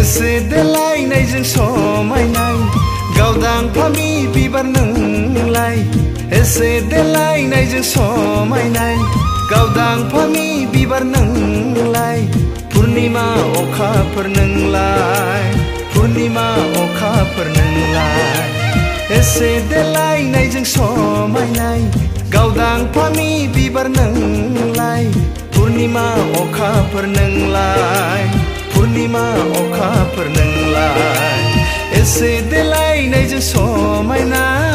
एसे देलायनायजों समायनाय गावदां फामि बिबार नोंलाय एसे देलायनायजों समायनाय गावदां फामि बिबार नोंलाय पुर्निमा अखाफोर नोंलाय पुर्निमा अखाफोर नोंलाय एसे देलायनायजों समायनाय गावदां फामि बिबार नोंलाय पुर्निमा अखाफोर नोंलाय पुर्निमा अखाफोर नोंलाय एसे देलायनायजों समायनाय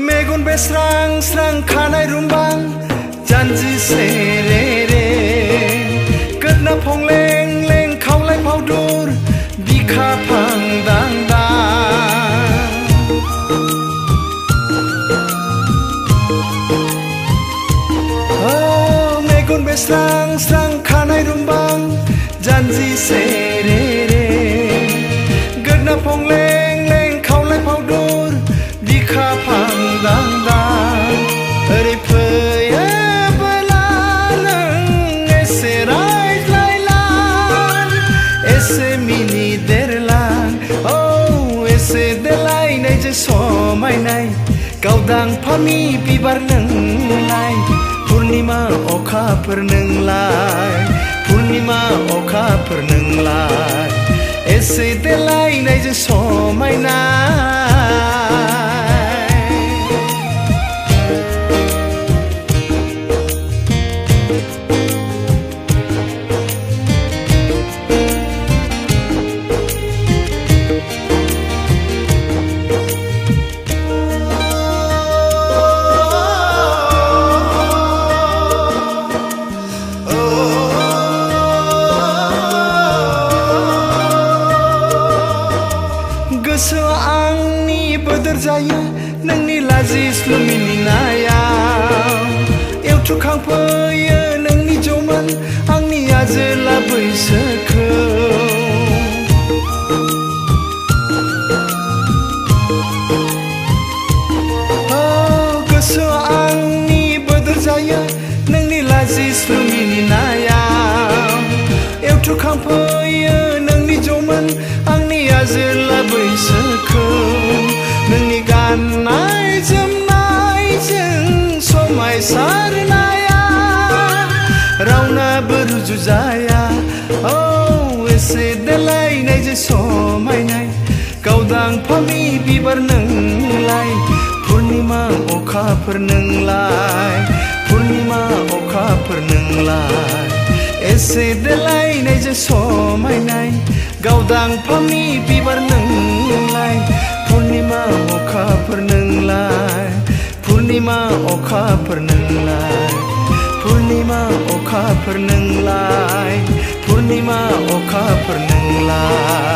मेगन बेस्रां स्रां खानाय रुंबां जानजि सेरेरे गोदना फंलें लें खावलाय फावदुर बिखा फांदां दां मेगन बेस्रां स्रां खानाय रुंबां जानजि सेरेरे गोदना फंलें लें खावलाय फावदुर बिखा फांदां दां ओरै फैयोबोला नों एसे रायज्लायलां एसे मिनिदेरलां औ एसे देलायनायजों समायनाय गावदां फामि बिबार नोंलाय पुर्निमा अखाफोर नोंलाय पुर्निमा अखाफोर नोंलाय एसे देलायनायजों समायनाय गोसोआ आंनि बोदोर जायो नोंनि लाजिस्लु मिनिनायाव एवथुखांफैयो नोंनि जौमोन आंनि आजोला बैसोखौ गोसोआ आंनि बोदोर जायो नोंनि लाजिस्लु मिनिनायाव एवथुखांफैयो नोंनि जौमोन आंनि आजोला बैसोखौ नोंनि गाननाय जोमनायजों समायसारनाया रावनाबो रुजुजाया औ एसे देलायनायजों समायनाय गावदां फामि बिबार नोंलाय पुर्निमा अखाफोर नोंलाय पुर्निमा अखाफोर नोंलाय एसे देलायनायजों समायनाय गावदां फामि बिबार नोंलाय पुर्निमा अखाफोर नोंलाय पुर्निमा अखाफोर नोंलाय पुर्निमा अखाफोर नोंलाय पुर्निमा अखाफोर नोंलाय